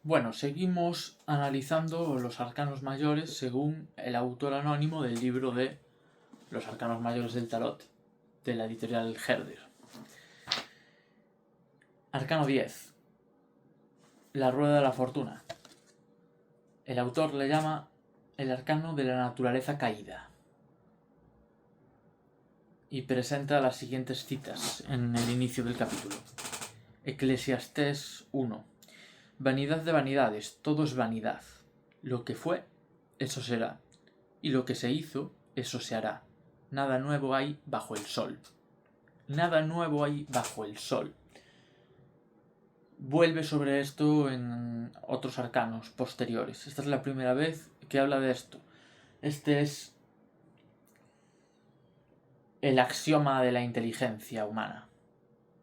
Bueno, seguimos analizando los arcanos mayores según el autor anónimo del libro de Los arcanos mayores del tarot, de la editorial Herder. Arcano 10. La rueda de la fortuna. El autor le llama el arcano de la naturaleza caída. Y presenta las siguientes citas en el inicio del capítulo. Eclesiastés 1. Vanidad de vanidades, todo es vanidad. Lo que fue, eso será. Y lo que se hizo, eso se hará. Nada nuevo hay bajo el sol. Nada nuevo hay bajo el sol. Vuelve sobre esto en otros arcanos posteriores. Esta es la primera vez que habla de esto. Este es el axioma de la inteligencia humana.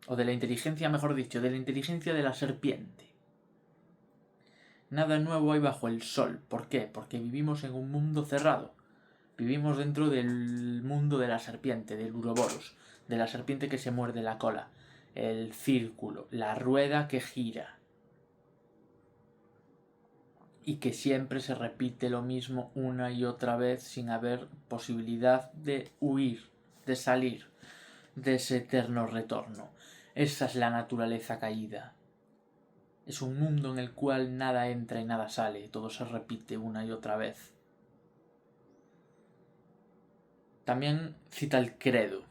O de la inteligencia, mejor dicho, de la inteligencia de la serpiente. Nada nuevo hay bajo el sol. ¿Por qué? Porque vivimos en un mundo cerrado. Vivimos dentro del mundo de la serpiente, del Uroboros, de la serpiente que se muerde la cola, el círculo, la rueda que gira. Y que siempre se repite lo mismo una y otra vez sin haber posibilidad de huir, de salir de ese eterno retorno. Esa es la naturaleza caída. Es un mundo en el cual nada entra y nada sale, todo se repite una y otra vez. También cita el credo.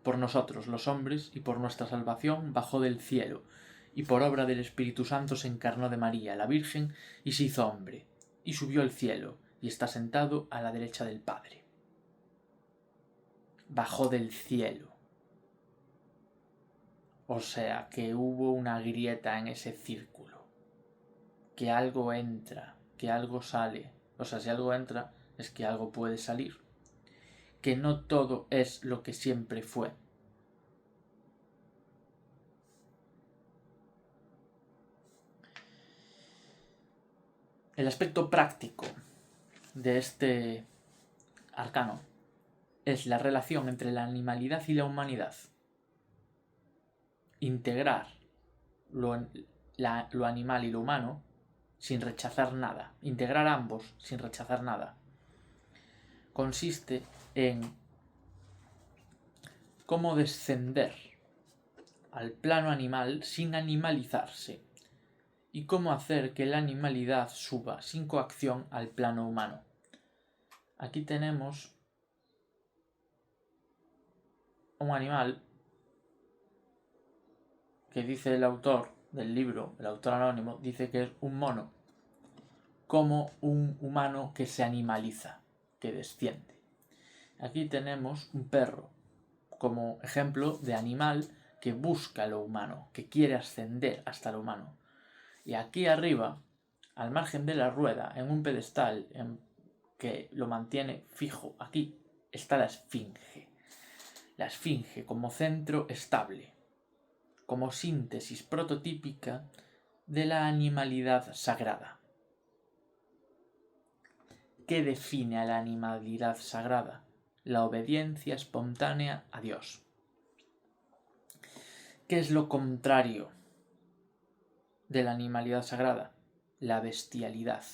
Por nosotros, los hombres, y por nuestra salvación, bajó del cielo, y por obra del Espíritu Santo se encarnó de María, la Virgen, y se hizo hombre, y subió al cielo, y está sentado a la derecha del Padre. Bajó del cielo. O sea, que hubo una grieta en ese círculo. Que algo entra, que algo sale. O sea, si algo entra, es que algo puede salir. Que no todo es lo que siempre fue. El aspecto práctico de este arcano es la relación entre la animalidad y la humanidad. Integrar lo animal y lo humano sin rechazar nada. Integrar ambos sin rechazar nada. Consiste en cómo descender al plano animal sin animalizarse y cómo hacer que la animalidad suba sin coacción al plano humano. Aquí tenemos un animal que dice el autor del libro, el autor anónimo, dice que es un mono, como un humano que se animaliza, que desciende. Aquí tenemos un perro, como ejemplo de animal que busca lo humano, que quiere ascender hasta lo humano. Y aquí arriba, al margen de la rueda, en un pedestal que lo mantiene fijo, aquí está la esfinge. La esfinge como centro estable, como síntesis prototípica de la animalidad sagrada. ¿Qué define a la animalidad sagrada? La obediencia espontánea a Dios. ¿Qué es lo contrario de la animalidad sagrada? La bestialidad.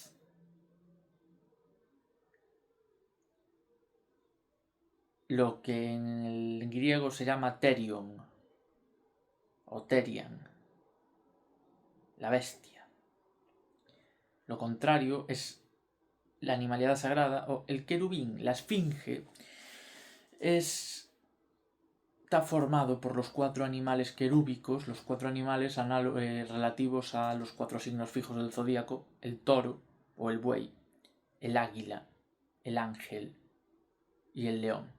Lo que en el griego se llama terion o terian, la bestia. Lo contrario es la animalidad sagrada o el querubín, la esfinge, está formado por los 4 animales querúbicos, los 4 animales relativos a los 4 signos fijos del zodíaco: el toro o el buey, el águila, el ángel y el león.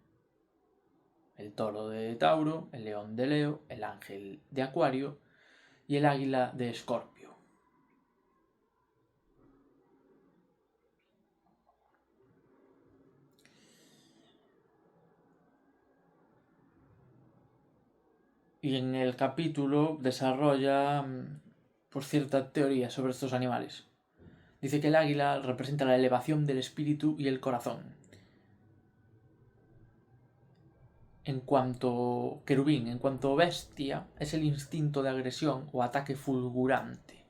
El toro de Tauro, el león de Leo, el ángel de Acuario y el águila de Escorpio. Y en el capítulo desarrolla cierta teoría sobre estos animales. Dice que el águila representa la elevación del espíritu y el corazón. En cuanto querubín, en cuanto bestia, es el instinto de agresión o ataque fulgurante.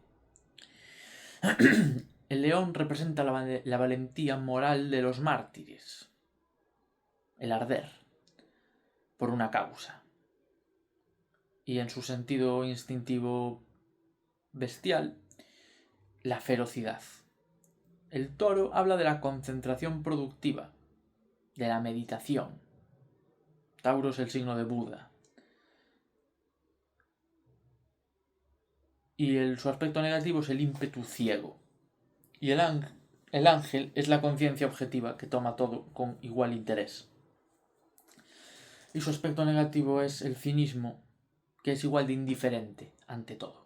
El león representa la valentía moral de los mártires, el arder por una causa. Y en su sentido instintivo bestial, la ferocidad. El toro habla de la concentración productiva, de la meditación. Tauro es el signo de Buda. Y su aspecto negativo es el ímpetu ciego. Y el ángel es la conciencia objetiva que toma todo con igual interés. Y su aspecto negativo es el cinismo, que es igual de indiferente ante todo.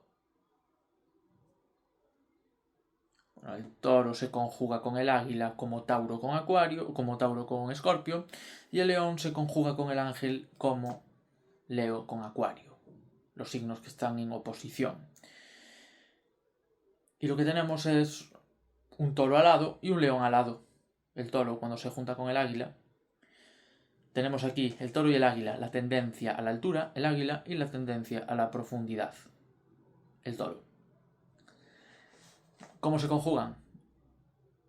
Bueno, el toro se conjuga con el águila como Tauro con Acuario, como Tauro con Escorpio, y el león se conjuga con el ángel como Leo con Acuario, los signos que están en oposición. Y lo que tenemos es un toro alado y un león alado. El toro, cuando se junta con el águila, tenemos aquí el toro y el águila, la tendencia a la altura, el águila, y la tendencia a la profundidad, el toro. ¿Cómo se conjugan?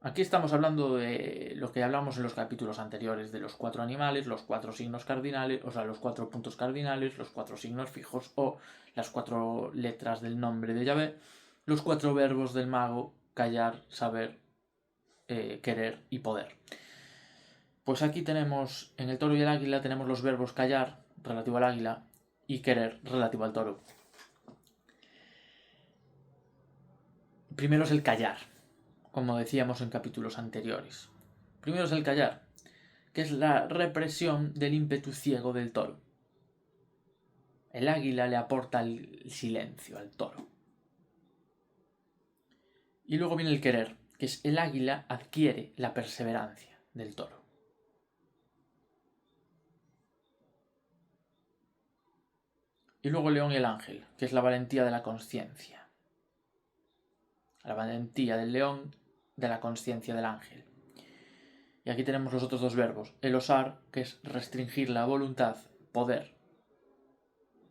Aquí estamos hablando de lo que hablamos en los capítulos anteriores, de los 4 animales, los 4 signos cardinales, o sea, los 4 puntos cardinales, los 4 signos fijos, o las 4 letras del nombre de Yahvé, los 4 verbos del mago: callar, saber, querer y poder. Pues aquí tenemos, en el toro y el águila, tenemos los verbos callar, relativo al águila, y querer, relativo al toro. Primero es el callar, como decíamos en capítulos anteriores. Primero es el callar, que es la represión del ímpetu ciego del toro. El águila le aporta el silencio al toro. Y luego viene el querer, que es el águila adquiere la perseverancia del toro. Y luego el león y el ángel, que es la valentía de la consciencia. La valentía del león, de la consciencia del ángel. Y aquí tenemos los otros dos verbos. El osar, que es restringir la voluntad, poder.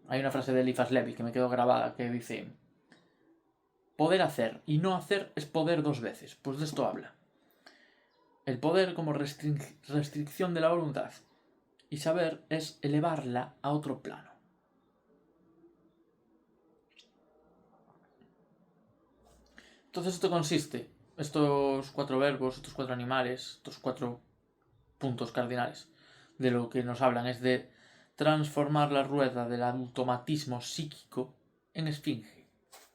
Hay una frase de Eliphas Levi que me quedó grabada que dice: poder hacer y no hacer es poder 2 veces. Pues de esto habla. El poder como restricción de la voluntad. Y saber es elevarla a otro plano. Entonces esto consiste, estos 4 verbos, estos 4 animales, estos 4 puntos cardinales, de lo que nos hablan es de transformar la rueda del automatismo psíquico en esfinge.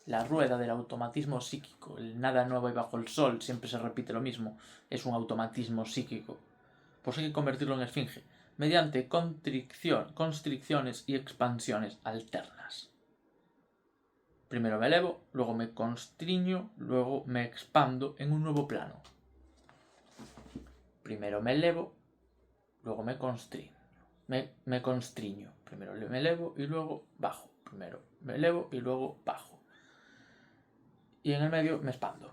La rueda del automatismo psíquico, el nada nuevo y bajo el sol, siempre se repite lo mismo, es un automatismo psíquico. Pues hay que convertirlo en esfinge, mediante constricciones y expansiones alternas. Primero me elevo, luego me constriño, luego me expando en un nuevo plano. Primero me elevo, luego me constriño. Me constriño. Primero me elevo y luego bajo. Primero me elevo y luego bajo. Y en el medio me expando.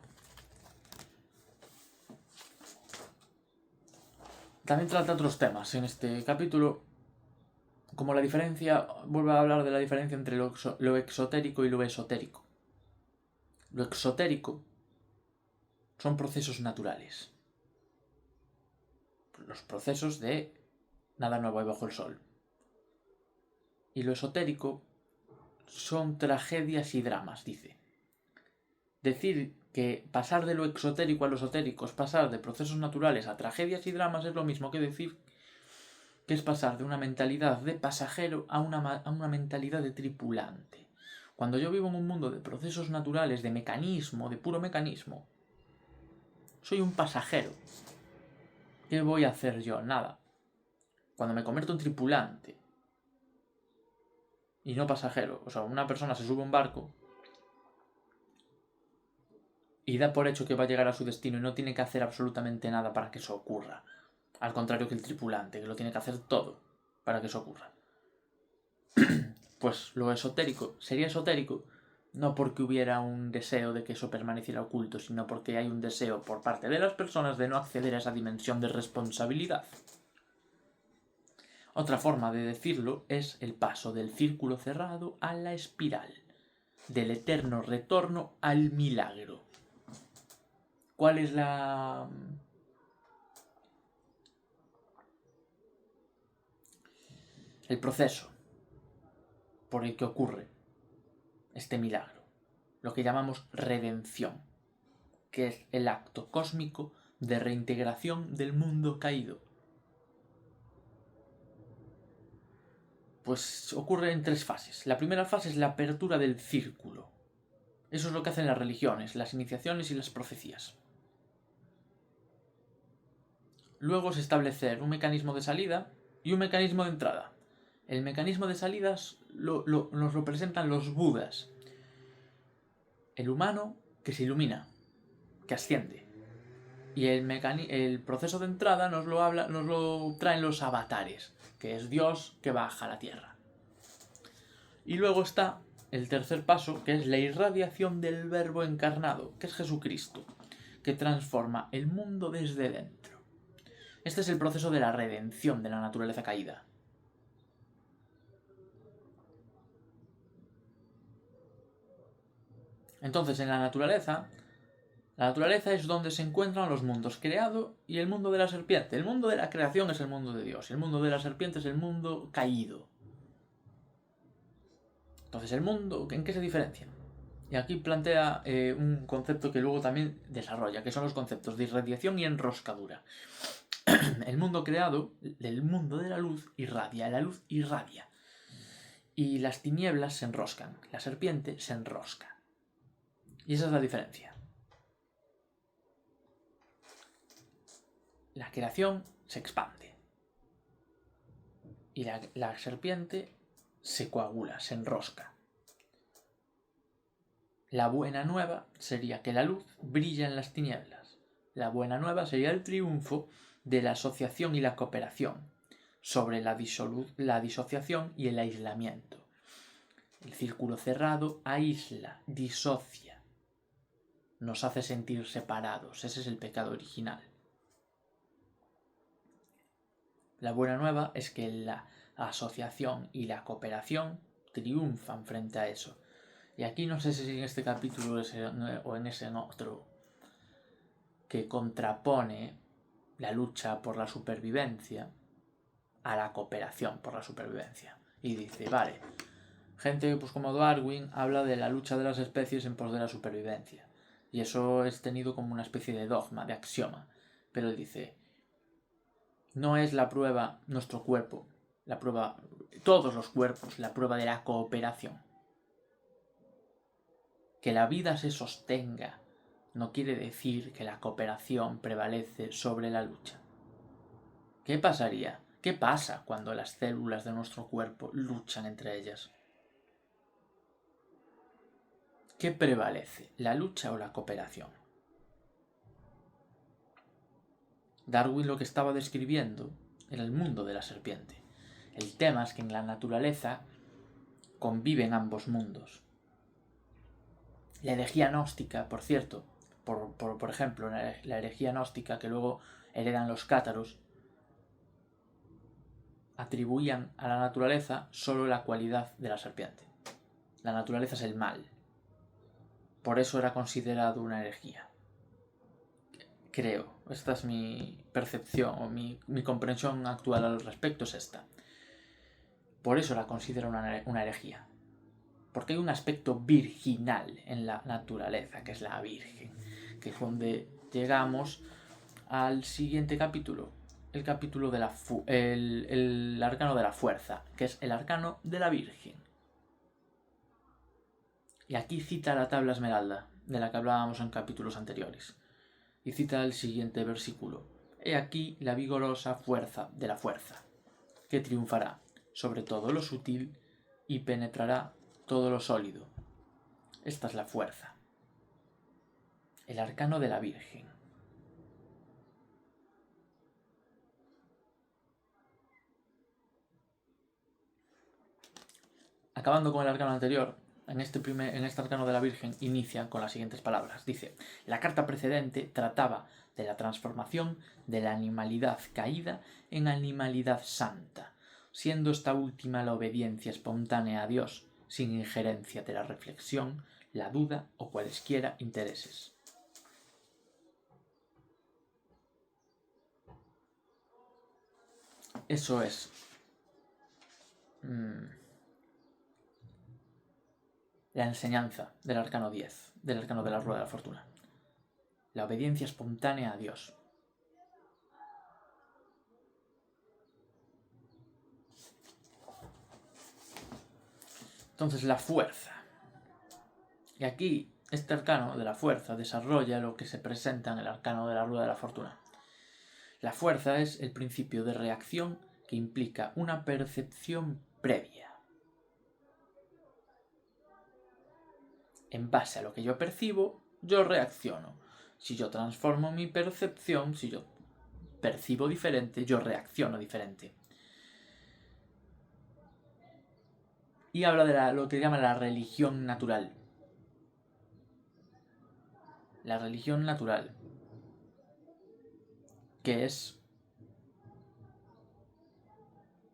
También trata otros temas en este capítulo, como la diferencia, vuelve a hablar de la diferencia entre lo exotérico y lo esotérico. Lo exotérico son procesos naturales. Los procesos de nada nuevo hay bajo el sol. Y lo esotérico son tragedias y dramas, dice. Decir que pasar de lo exotérico a lo esotérico es pasar de procesos naturales a tragedias y dramas es lo mismo que decir que es pasar de una mentalidad de pasajero a una mentalidad de tripulante. Cuando yo vivo en un mundo de procesos naturales, de mecanismo, de puro mecanismo, soy un pasajero. ¿Qué voy a hacer yo? Nada. Cuando me convierto en tripulante y no pasajero, o sea, una persona se sube a un barco y da por hecho que va a llegar a su destino y no tiene que hacer absolutamente nada para que eso ocurra. Al contrario que el tripulante, que lo tiene que hacer todo para que eso ocurra. Pues lo esotérico sería esotérico no porque hubiera un deseo de que eso permaneciera oculto, sino porque hay un deseo por parte de las personas de no acceder a esa dimensión de responsabilidad. Otra forma de decirlo es el paso del círculo cerrado a la espiral, del eterno retorno al milagro. ¿Cuál es el proceso por el que ocurre este milagro? Lo que llamamos redención, que es el acto cósmico de reintegración del mundo caído. Pues ocurre en 3 fases. La primera fase es la apertura del círculo. Eso es lo que hacen las religiones, las iniciaciones y las profecías. Luego es establecer un mecanismo de salida y un mecanismo de entrada. El mecanismo de salidas nos lo presentan los Budas. El humano que se ilumina, que asciende. Y el proceso de entrada nos lo traen los avatares, que es Dios que baja a la tierra. Y luego está el tercer paso, que es la irradiación del Verbo encarnado, que es Jesucristo, que transforma el mundo desde dentro. Este es el proceso de la redención de la naturaleza caída. Entonces, en la naturaleza es donde se encuentran los mundos creado y el mundo de la serpiente. El mundo de la creación es el mundo de Dios, el mundo de la serpiente es el mundo caído. Entonces, ¿el mundo en qué se diferencia? Y aquí plantea un concepto que luego también desarrolla, que son los conceptos de irradiación y enroscadura. El mundo creado, del mundo de la luz, la luz irradia. Y las tinieblas se enroscan, la serpiente se enrosca. Y esa es la diferencia. La creación se expande. Y la serpiente se coagula, se enrosca. La buena nueva sería que la luz brilla en las tinieblas. La buena nueva sería el triunfo de la asociación y la cooperación sobre la disociación y el aislamiento. El círculo cerrado aísla, disocia, nos hace sentir separados. Ese es el pecado original. La buena nueva es que la asociación y la cooperación triunfan frente a eso. Y aquí no sé si en este capítulo o en ese otro, que contrapone la lucha por la supervivencia a la cooperación por la supervivencia. Y dice, vale, gente pues como Darwin habla de la lucha de las especies en pos de la supervivencia. Y eso es tenido como una especie de dogma, de axioma. Pero él dice, no es la prueba nuestro cuerpo, la prueba, todos los cuerpos, la prueba de la cooperación. Que la vida se sostenga no quiere decir que la cooperación prevalece sobre la lucha. ¿Qué pasaría? ¿Qué pasa cuando las células de nuestro cuerpo luchan entre ellas? ¿Qué prevalece, la lucha o la cooperación? Darwin lo que estaba describiendo era el mundo de la serpiente. El tema es que en la naturaleza conviven ambos mundos. La herejía gnóstica, por cierto, por ejemplo, la herejía gnóstica que luego heredan los cátaros, atribuían a la naturaleza solo la cualidad de la serpiente. La naturaleza es el mal. Por eso era considerado una herejía. Creo, esta es mi percepción o mi comprensión actual al respecto es esta. Por eso la considero una herejía. Porque hay un aspecto virginal en la naturaleza, que es la Virgen, que es donde llegamos al siguiente capítulo, el capítulo de el arcano de la fuerza, que es el arcano de la Virgen. Y aquí cita la tabla esmeralda, de la que hablábamos en capítulos anteriores. Y cita el siguiente versículo. He aquí la vigorosa fuerza de la fuerza, que triunfará sobre todo lo sutil y penetrará todo lo sólido. Esta es la fuerza. El arcano de la Virgen. Acabando con el arcano anterior, en este arcano de la Virgen inicia con las siguientes palabras. Dice, la carta precedente trataba de la transformación de la animalidad caída en animalidad santa, siendo esta última la obediencia espontánea a Dios, sin injerencia de la reflexión, la duda o cualesquiera intereses. Eso es la enseñanza del arcano 10, del arcano de la rueda de la fortuna. La obediencia espontánea a Dios. Entonces, la fuerza. Y aquí, este arcano de la fuerza desarrolla lo que se presenta en el arcano de la rueda de la fortuna. La fuerza es el principio de reacción que implica una percepción previa. En base a lo que yo percibo, yo reacciono. Si yo transformo mi percepción, si yo percibo diferente, yo reacciono diferente. Y habla de lo que llama la religión natural. La religión natural, que es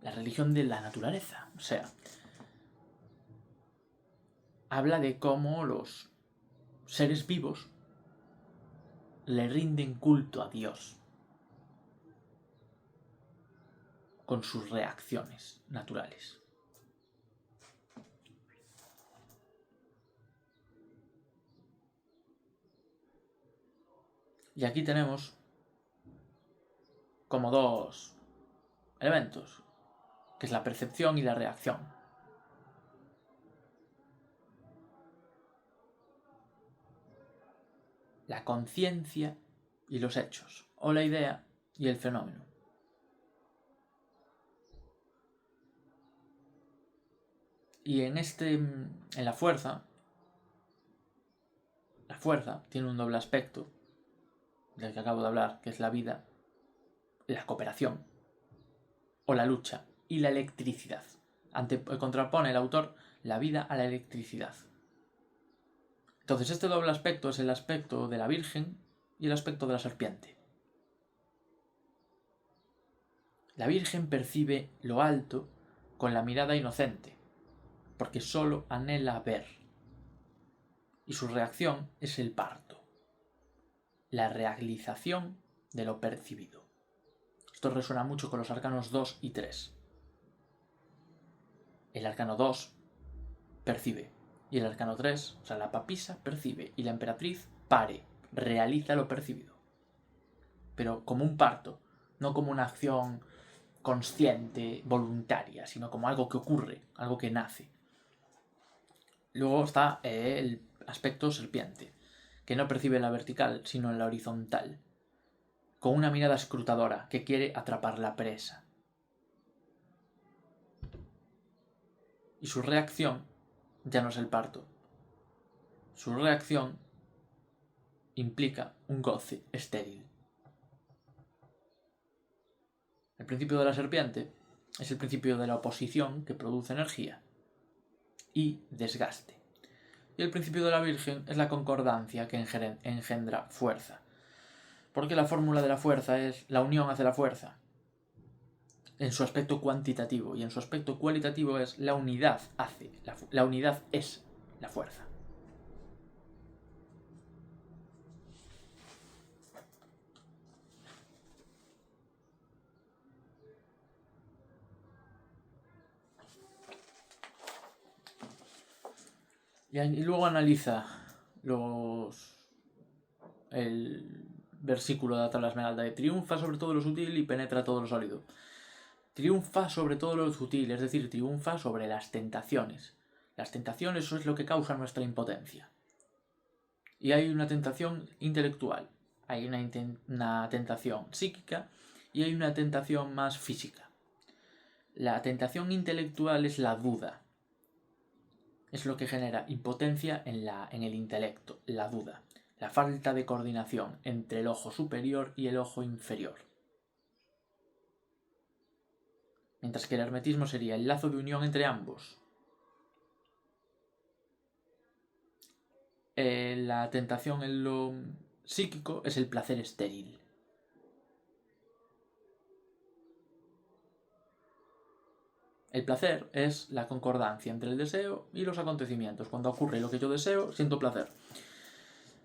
la religión de la naturaleza. O sea, habla de cómo los seres vivos le rinden culto a Dios con sus reacciones naturales. Y aquí tenemos como dos elementos, que es la percepción y la reacción. La conciencia y los hechos, o la idea y el fenómeno. Y en la fuerza tiene un doble aspecto del que acabo de hablar, que es la vida, la cooperación o la lucha y la electricidad. Contrapone el autor la vida a la electricidad. Entonces este doble aspecto es el aspecto de la Virgen y el aspecto de la serpiente. La Virgen percibe lo alto con la mirada inocente, porque solo anhela ver. Y su reacción es el parto, la realización de lo percibido. Esto resuena mucho con los arcanos 2 y 3. El arcano 2 percibe, y el arcano 3, o sea, la papisa percibe, y la emperatriz pare, realiza lo percibido. Pero como un parto, no como una acción consciente, voluntaria, sino como algo que ocurre, algo que nace. Luego está el aspecto serpiente, que no percibe la vertical, sino en la horizontal, con una mirada escrutadora que quiere atrapar la presa. Y su reacción ya no es el parto. Su reacción implica un goce estéril. El principio de la serpiente es el principio de la oposición que produce energía y desgaste. Y el principio de la Virgen es la concordancia que engendra fuerza. Porque la fórmula de la fuerza es la unión hace la fuerza, en su aspecto cuantitativo, y en su aspecto cualitativo es la unidad la unidad es la fuerza. Y luego analiza el versículo de la tabla esmeralda de triunfa sobre todo lo sutil y penetra todo lo sólido. Triunfa sobre todo lo sutil, es decir, triunfa sobre las tentaciones. Las tentaciones, eso es lo que causa nuestra impotencia. Y hay una tentación intelectual, hay una tentación psíquica y hay una tentación más física. La tentación intelectual es la duda. Es lo que genera impotencia en el intelecto, la duda, la falta de coordinación entre el ojo superior y el ojo inferior. Mientras que el hermetismo sería el lazo de unión entre ambos. La tentación en lo psíquico es el placer estéril. El placer es la concordancia entre el deseo y los acontecimientos. Cuando ocurre lo que yo deseo, siento placer.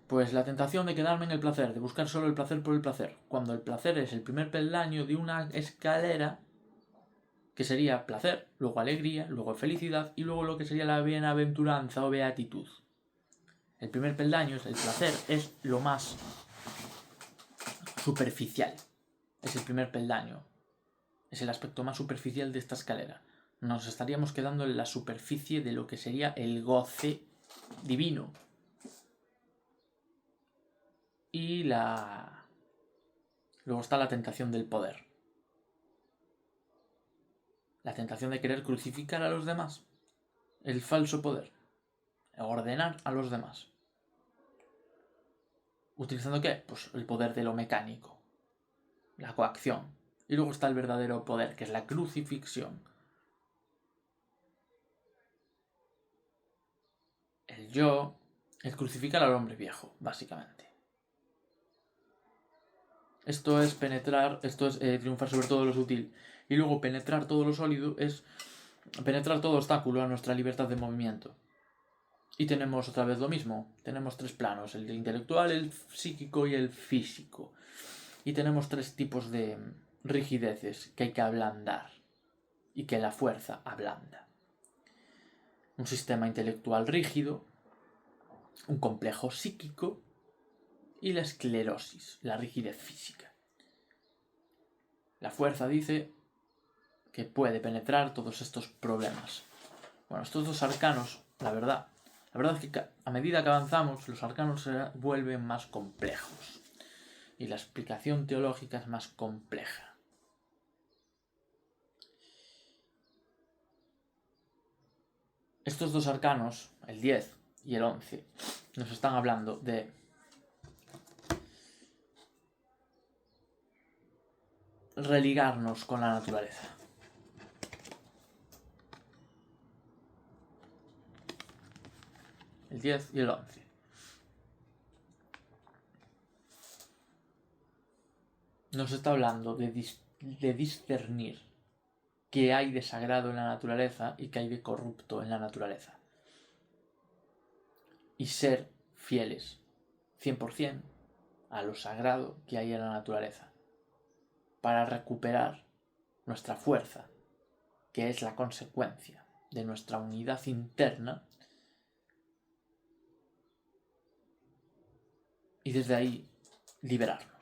Pues la tentación de quedarme en el placer, de buscar solo el placer por el placer, cuando el placer es el primer peldaño de una escalera que sería placer, luego alegría, luego felicidad y luego lo que sería la bienaventuranza o beatitud. El primer peldaño, el placer, es lo más superficial. Es el primer peldaño. Es el aspecto más superficial de esta escalera. Nos estaríamos quedando en la superficie de lo que sería el goce divino. Y luego está la tentación del poder. La tentación de querer crucificar a los demás. El falso poder. Ordenar a los demás. ¿Utilizando qué? Pues el poder de lo mecánico. La coacción. Y luego está el verdadero poder, que es la crucifixión. El yo, el crucificar al hombre viejo, básicamente. Esto es penetrar, esto es triunfar sobre todo lo sutil. Y luego penetrar todo lo sólido es penetrar todo obstáculo a nuestra libertad de movimiento. Y tenemos otra vez lo mismo. Tenemos 3 planos, el intelectual, el psíquico y el físico. Y tenemos 3 tipos de rigideces que hay que ablandar y que la fuerza ablanda. Un sistema intelectual rígido, un complejo psíquico y la esclerosis, la rigidez física. La fuerza dice que puede penetrar todos estos problemas. Bueno, estos 2 arcanos, la verdad es que a medida que avanzamos, los arcanos se vuelven más complejos y la explicación teológica es más compleja. Estos 2 arcanos, el 10 y el 11, nos están hablando de religarnos con la naturaleza. El 10 y el 11. Nos está hablando de discernir qué hay de sagrado en la naturaleza y qué hay de corrupto en la naturaleza. Y ser fieles 100% a lo sagrado que hay en la naturaleza. Para recuperar nuestra fuerza, que es la consecuencia de nuestra unidad interna, y desde ahí liberarnos.